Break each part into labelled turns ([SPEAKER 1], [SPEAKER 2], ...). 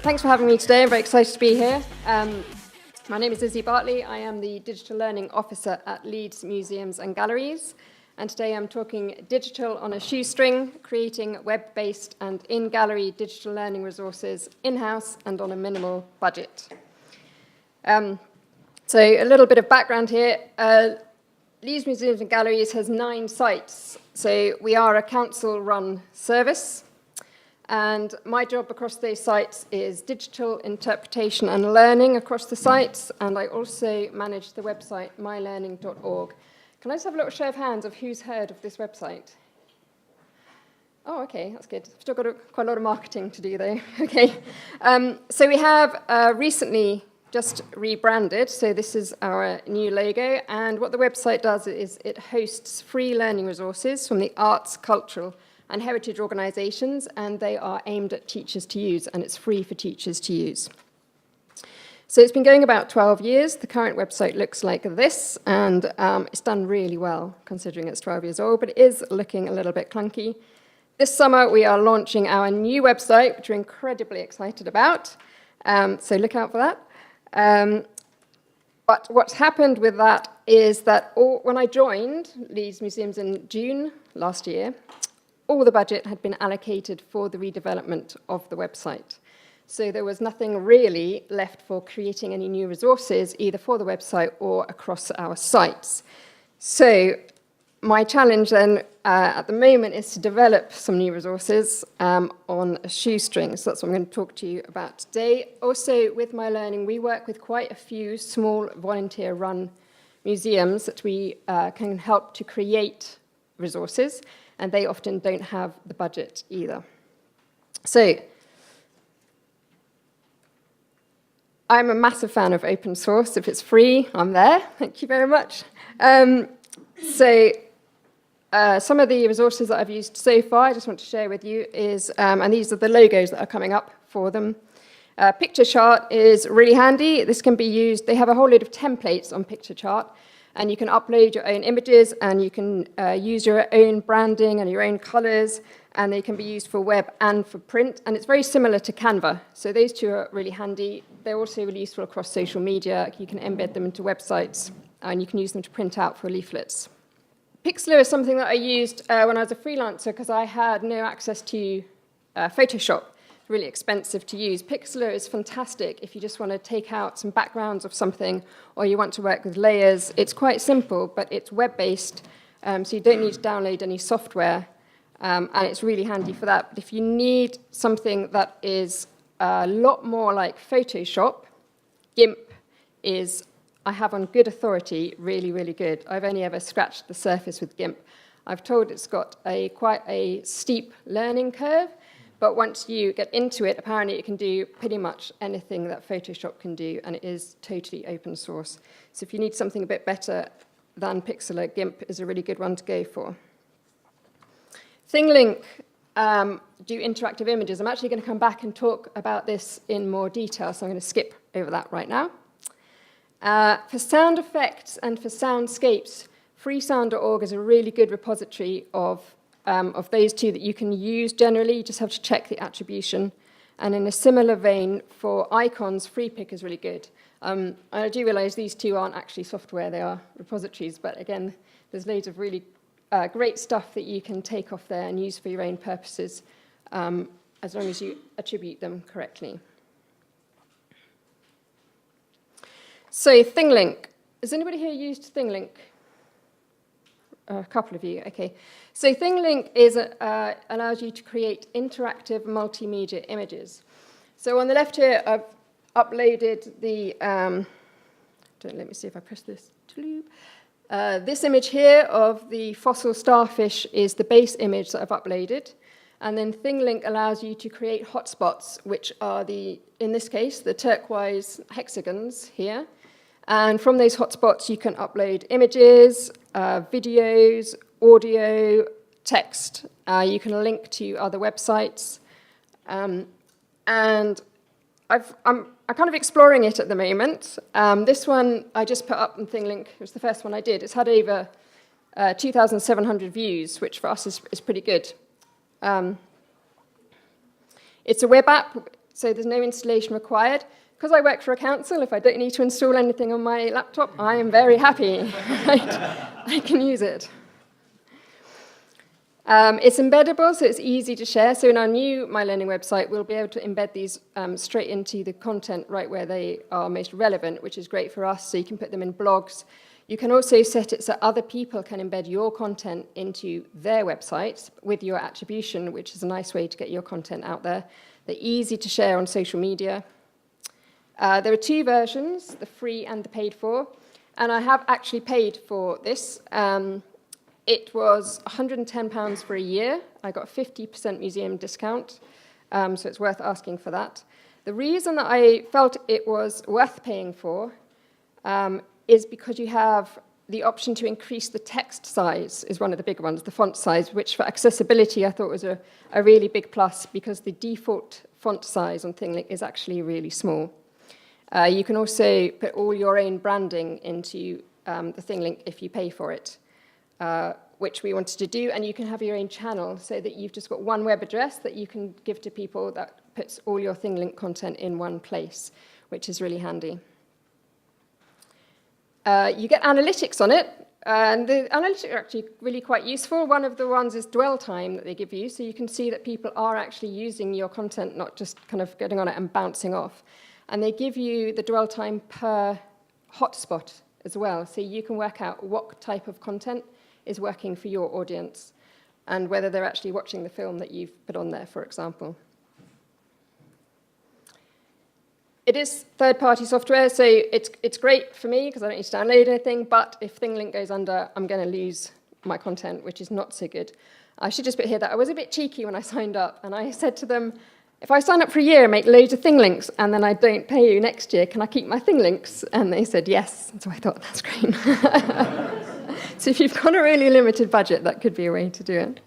[SPEAKER 1] Thanks for having me today. I'm very excited to be here. My name is Izzy Bartley. I am the Digital Learning Officer at Leeds Museums and Galleries. And today I'm talking digital on a shoestring, creating web-based and in-gallery digital learning resources in-house and on a minimal budget. So a little bit of background here. Leeds Museums and Galleries has 9 sites. So we are a council-run service. And my job across those sites is digital interpretation and learning across the sites. And I also manage the website mylearning.org. Can I just have a little show of hands of who's heard of this website? Oh, okay, that's good. Still got quite a lot of marketing to do, though. Okay. So we have recently just rebranded. So this is our new logo. And what the website does is it hosts free learning resources from the arts, cultural, and heritage organisations, and they are aimed at teachers to use, and it's free for teachers to use. So it's been going about 12 years. The current website looks like this, and it's done really well, considering it's 12 years old, but it is looking a little bit clunky. This summer, we are launching our new website, which we're incredibly excited about, so look out for that. But what's happened with that is that when I joined Leeds Museums in June last year, all the budget had been allocated for the redevelopment of the website. So there was nothing really left for creating any new resources, either for the website or across our sites. So my challenge then at the moment is to develop some new resources on a shoestring. So that's what I'm going to talk to you about today. Also, with My Learning, we work with quite a few small volunteer-run museums that we can help to create resources, and they often don't have the budget either. So I'm a massive fan of open source. If it's free, I'm there. Thank you very much. Some of the resources that I've used so far, I just want to share with you is, and these are the logos that are coming up for them. Picture chart is really handy. This can be used, they have a whole load of templates on picture chart, and you can upload your own images, and you can use your own branding and your own colors, and they can be used for web and for print, and it's very similar to Canva. So those two are really handy. They're also really useful across social media. You can embed them into websites, and you can use them to print out for leaflets. Pixlr is something that I used when I was a freelancer because I had no access to Photoshop. It's really expensive to use. Pixlr is fantastic if you just want to take out some backgrounds of something or you want to work with layers. It's quite simple, but it's web-based, so you don't need to download any software, and it's really handy for that. But if you need something that is a lot more like Photoshop, GIMP is, I have on good authority, really, really good. I've only ever scratched the surface with GIMP. I've told it's got quite a steep learning curve, but once you get into it, apparently it can do pretty much anything that Photoshop can do, and it is totally open source. So if you need something a bit better than Pixlr, GIMP is a really good one to go for. Thinglink do interactive images. I'm actually going to come back and talk about this in more detail, so I'm going to skip over that right now. For sound effects and for soundscapes, freesound.org is a really good repository of those two that you can use generally. You just have to check the attribution. And in a similar vein, for icons, FreePick is really good. I do realize these two aren't actually software, they are repositories, but again, there's loads of really great stuff that you can take off there and use for your own purposes, as long as you attribute them correctly. So Thinglink. Has anybody here used Thinglink? A couple of you, okay. So Thinglink allows you to create interactive multimedia images. So on the left here, I've uploaded the, let me see if I press this. This image here of the fossil starfish is the base image that I've uploaded. And then Thinglink allows you to create hotspots, which are in this case, the turquoise hexagons here. And from those hotspots, you can upload images, videos, audio, text. You can link to other websites. And I'm kind of exploring it at the moment. This one I just put up on Thinglink. It was the first one I did. It's had over 2,700 views, which for us is pretty good. It's a web app. so there's no installation required. Because I work for a council, if I don't need to install anything on my laptop, I am very happy. Right? I can use it. It's embeddable, so it's easy to share. So in our new My Learning website, we'll be able to embed these straight into the content right where they are most relevant, which is great for us. So you can put them in blogs. You can also set it so other people can embed your content into their websites with your attribution, which is a nice way to get your content out there. They're easy to share on social media. There are two versions, the free and the paid for. And I have actually paid for this. It was £110 for a year. I got a 50% museum discount, so it's worth asking for that. The reason that I felt it was worth paying for is because you have the option to increase the text size is one of the bigger ones, the font size, which for accessibility I thought was a really big plus because the default font size on Thinglink is actually really small. You can also put all your own branding into the Thinglink if you pay for it. Which we wanted to do, and you can have your own channel so that you've just got one web address that you can give to people that puts all your Thinglink content in one place, which is really handy. You get analytics on it, and the analytics are actually really quite useful. One of the ones is dwell time that they give you, so you can see that people are actually using your content, not just kind of getting on it and bouncing off. And they give you the dwell time per hotspot as well, so you can work out what type of content is working for your audience and whether they're actually watching the film that you've put on there, for example. It is third-party software, so it's great for me because I don't need to download anything, but if Thinglink goes under, I'm going to lose my content, which is not so good. I should just put here that I was a bit cheeky when I signed up, and I said to them, if I sign up for a year and make loads of Thinglinks and then I don't pay you next year, can I keep my Thinglinks? And they said yes, and so I thought, that's great. So if you've got a really limited budget, that could be a way to do it.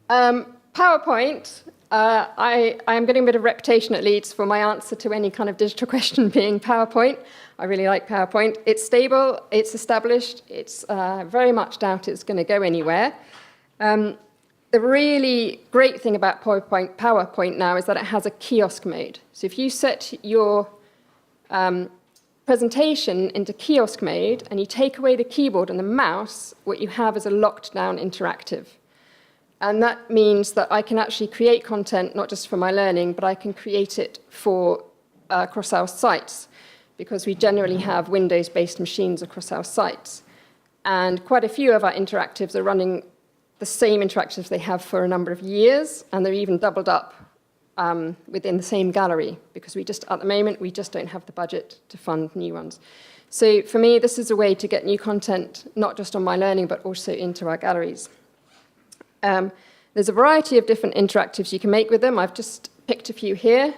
[SPEAKER 1] PowerPoint, I am getting a bit of reputation at Leeds for my answer to any kind of digital question being PowerPoint. I really like PowerPoint. It's stable, it's established, it's very much doubt it's going to go anywhere. The really great thing about PowerPoint now is that it has a kiosk mode. So if you set your presentation into kiosk mode and you take away the keyboard and the mouse, what you have is a locked down interactive. And that means that I can actually create content, not just for my learning, but I can create it for across our sites, because we generally have Windows-based machines across our sites. And quite a few of our interactives are running the same interactives they have for a number of years, and they're even doubled up within the same gallery, because at the moment, we just don't have the budget to fund new ones. So for me, this is a way to get new content, not just on my learning, but also into our galleries. There's a variety of different interactives you can make with them. I've just picked a few here.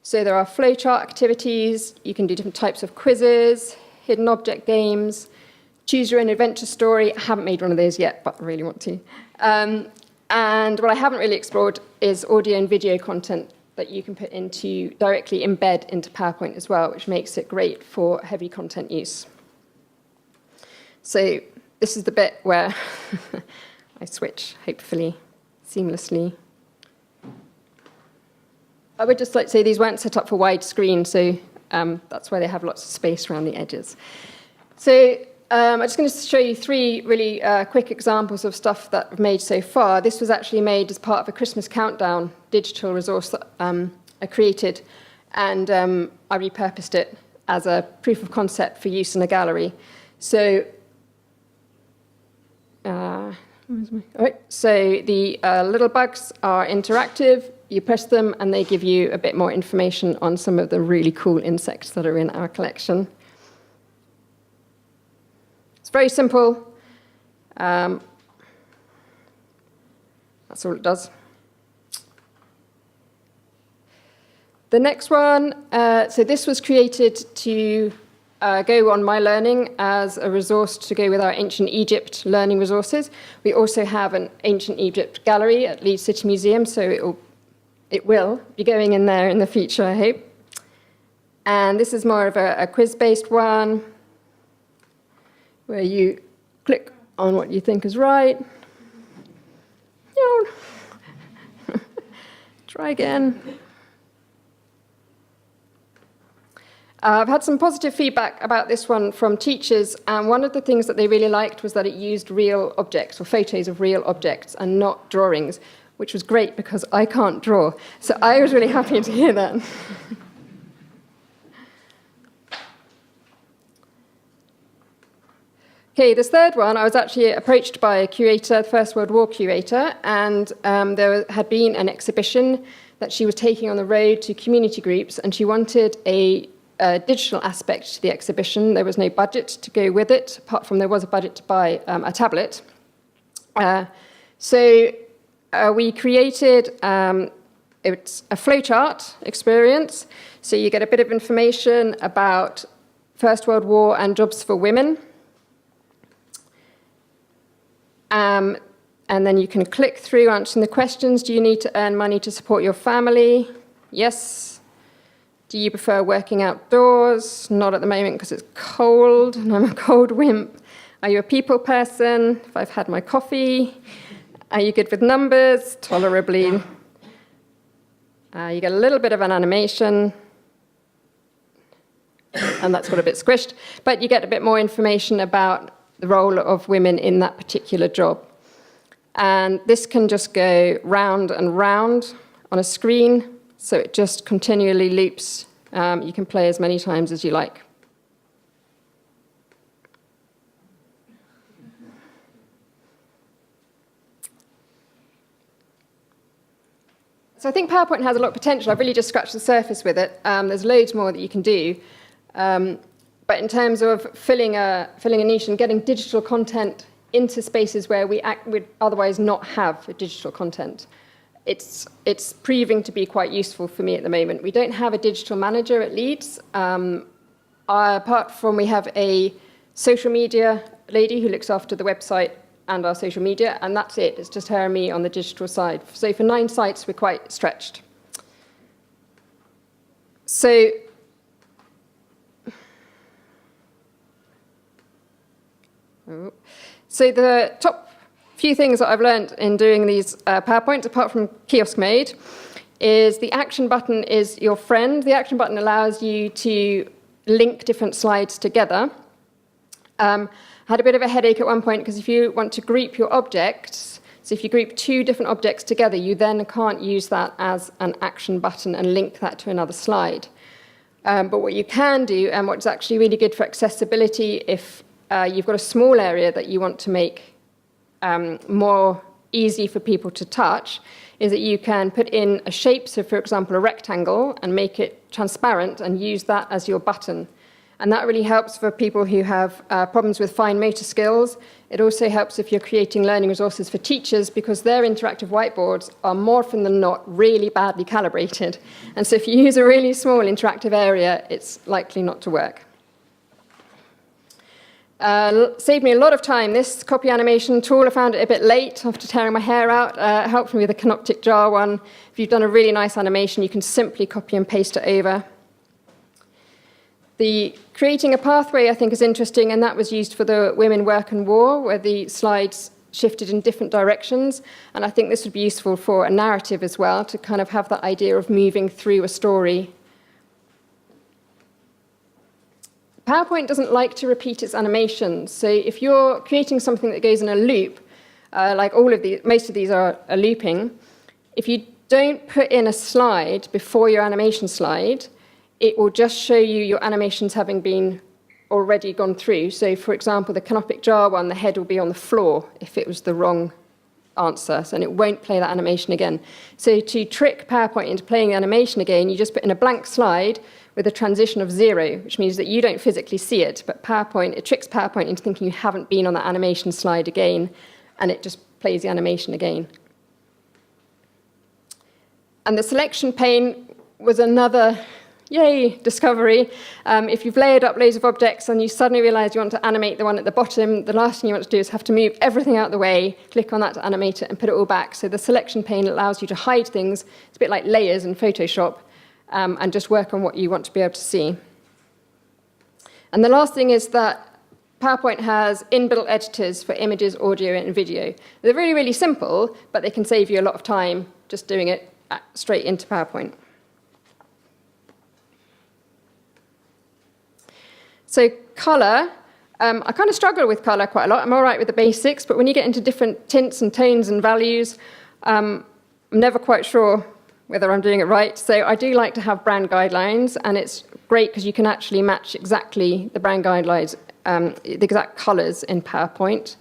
[SPEAKER 1] So there are flowchart activities, you can do different types of quizzes, hidden object games, choose your own adventure story. I haven't made one of those yet, but I really want to. And what I haven't really explored is audio and video content that you can put directly embed into PowerPoint as well, which makes it great for heavy content use. So this is the bit where I switch, hopefully, seamlessly. I would just like to say these weren't set up for widescreen, so that's why they have lots of space around the edges. So I'm just going to show you three really quick examples of stuff that I've made so far. This was actually made as part of a Christmas Countdown digital resource that I created, and I repurposed it as a proof of concept for use in a gallery. So, so the little bugs are interactive. You press them, and they give you a bit more information on some of the really cool insects that are in our collection. It's very simple. That's all it does. The next one, so this was created to go on My Learning as a resource to go with our Ancient Egypt learning resources. We also have an Ancient Egypt gallery at Leeds City Museum, so it will be going in there in the future, I hope. And this is more of a quiz-based one, where you click on what you think is right. Try again. I've had some positive feedback about this one from teachers, and one of the things that they really liked was that it used real objects or photos of real objects and not drawings, which was great because I can't draw. So I was really happy to hear that. Okay, this third one, I was actually approached by a curator, the First World War curator, and there had been an exhibition that she was taking on the road to community groups, and she wanted a digital aspect to the exhibition. There was no budget to go with it, apart from there was a budget to buy a tablet. So we created it's a flowchart experience. So you get a bit of information about First World War and jobs for women. And then you can click through answering the questions. Do you need to earn money to support your family? Yes. Do you prefer working outdoors? Not at the moment because it's cold and I'm a cold wimp. Are you a people person? If I've had my coffee. Are you good with numbers? Tolerably. You get a little bit of an animation. And that's got a bit squished. But you get a bit more information about the role of women in that particular job. And this can just go round and round on a screen. So it just continually loops. You can play as many times as you like. So I think PowerPoint has a lot of potential. I've really just scratched the surface with it. There's loads more that you can do. But in terms of filling a niche and getting digital content into spaces where we would otherwise not have digital content, it's proving to be quite useful for me at the moment. We don't have a digital manager at Leeds. Apart from we have a social media lady who looks after the website and our social media, and that's it. It's just her and me on the digital side. So for 9 sites, we're quite stretched. So the top few things that I've learned in doing these PowerPoints, apart from kiosk mode, is the action button is your friend. The action button allows you to link different slides together. I had a bit of a headache at one point because if you want to group your objects, so if you group 2 different objects together, you then can't use that as an action button and link that to another slide. But what you can do, and what's actually really good for accessibility, if you've got a small area that you want to make more easy for people to touch, is that you can put in a shape, so for example a rectangle, and make it transparent and use that as your button. And that really helps for people who have problems with fine motor skills. It also helps if you're creating learning resources for teachers, because their interactive whiteboards are more often than not really badly calibrated. And so if you use a really small interactive area, it's likely not to work. Saved me a lot of time. This copy animation tool, I found it a bit late after tearing my hair out. It helped me with the canoptic jar one. If you've done a really nice animation, you can simply copy and paste it over. The creating a pathway, I think, is interesting, and that was used for the Women, Work and War, where the slides shifted in different directions. And I think this would be useful for a narrative as well, to kind of have that idea of moving through a story. PowerPoint doesn't like to repeat its animations. So if you're creating something that goes in a loop, like most of these are looping, if you don't put in a slide before your animation slide, it will just show you your animations having been already gone through. So for example, the canoptic jar one, the head will be on the floor if it was the wrong answer, and it won't play that animation again. So to trick PowerPoint into playing the animation again, you just put in a blank slide with a transition of 0, which means that you don't physically see it, but it tricks PowerPoint into thinking you haven't been on that animation slide again, and it just plays the animation again. And the selection pane was another, yay, discovery. If you've layered up loads of objects and you suddenly realize you want to animate the one at the bottom, the last thing you want to do is have to move everything out of the way, click on that to animate it, and put it all back. So the selection pane allows you to hide things. It's a bit like layers in Photoshop, and just work on what you want to be able to see. And the last thing is that PowerPoint has inbuilt editors for images, audio, and video. They're really, really simple, but they can save you a lot of time just doing it straight into PowerPoint. So colour, I kind of struggle with colour quite a lot. I'm all right with the basics, but when you get into different tints and tones and values, I'm never quite sure whether I'm doing it right. So I do like to have brand guidelines, and it's great because you can actually match exactly the brand guidelines, the exact colours in PowerPoint.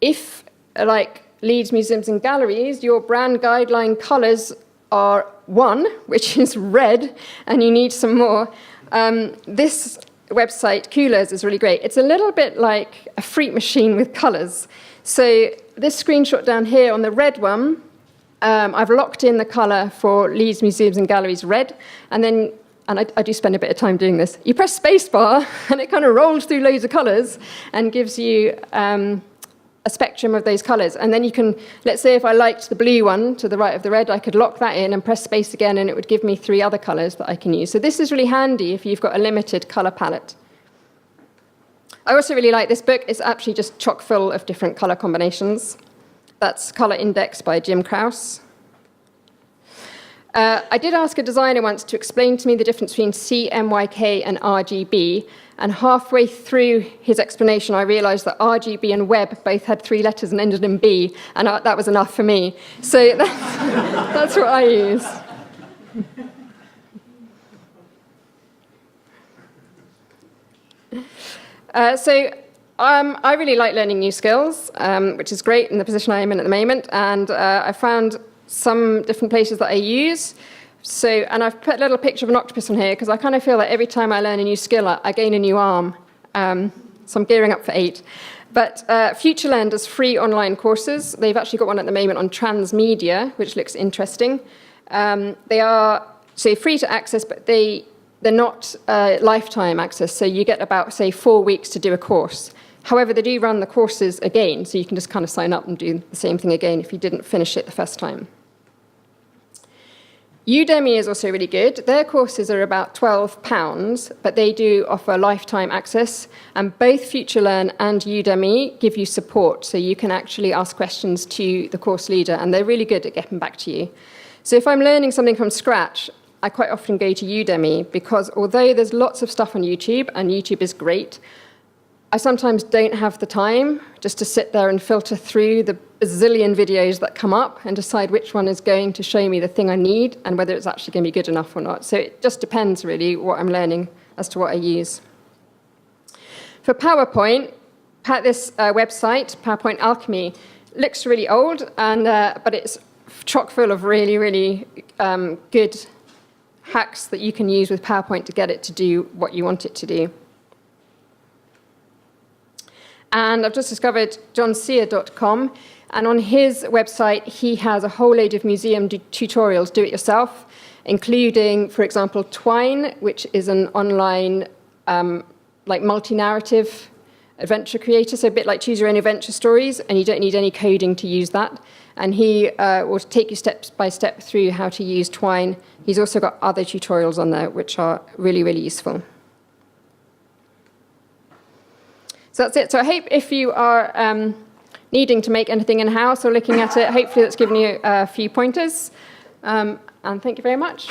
[SPEAKER 1] If, like Leeds Museums and Galleries, your brand guideline colours are 1, which is red, and you need some more, this website, Coolers, is really great. It's a little bit like a freak machine with colours. So this screenshot down here on the red one, I've locked in the colour for Leeds Museums and Galleries red, and then, and I do spend a bit of time doing this, you press spacebar, and it kind of rolls through loads of colours and gives you a spectrum of those colours. And then you can, let's say if I liked the blue one to the right of the red, I could lock that in and press space again, and it would give me 3 other colours that I can use. So this is really handy if you've got a limited colour palette. I also really like this book. It's actually just chock full of different colour combinations. That's Colour Index by Jim Krause. I did ask a designer once to explain to me the difference between CMYK and RGB, and halfway through his explanation, I realised that RGB and web both had 3 letters and ended in B, and that was enough for me. So that's what I use. I really like learning new skills, which is great in the position I am in at the moment, and I found some different places that I use. So, and I've put a little picture of an octopus on here because I kind of feel that every time I learn a new skill, I gain a new arm. So I'm gearing up for 8. But FutureLearn does free online courses. They've actually got one at the moment on transmedia, which looks interesting. They are, so free to access, but they're not lifetime access. So you get about, say, 4 weeks to do a course. However, they do run the courses again, so you can just kind of sign up and do the same thing again if you didn't finish it the first time. Udemy is also really good. Their courses are about £12, but they do offer lifetime access, and both FutureLearn and Udemy give you support, so you can actually ask questions to the course leader, and they're really good at getting back to you. So if I'm learning something from scratch, I quite often go to Udemy, because although there's lots of stuff on YouTube, and YouTube is great, I sometimes don't have the time just to sit there and filter through the bazillion videos that come up and decide which one is going to show me the thing I need and whether it's actually going to be good enough or not. So it just depends, really, what I'm learning as to what I use. For PowerPoint, this website, PowerPoint Alchemy, looks really old, and but it's chock full of really, really good hacks that you can use with PowerPoint to get it to do what you want it to do. And I've just discovered johnsear.com, and on his website, he has a whole load of museum tutorials, do-it-yourself, including, for example, Twine, which is an online like multi-narrative adventure creator, so a bit like Choose Your Own Adventure Stories, and you don't need any coding to use that. And he will take you step by step through how to use Twine. He's also got other tutorials on there, which are really, really useful. So that's it. So I hope if you are needing to make anything in-house or looking at it, hopefully that's given you a few pointers. And thank you very much.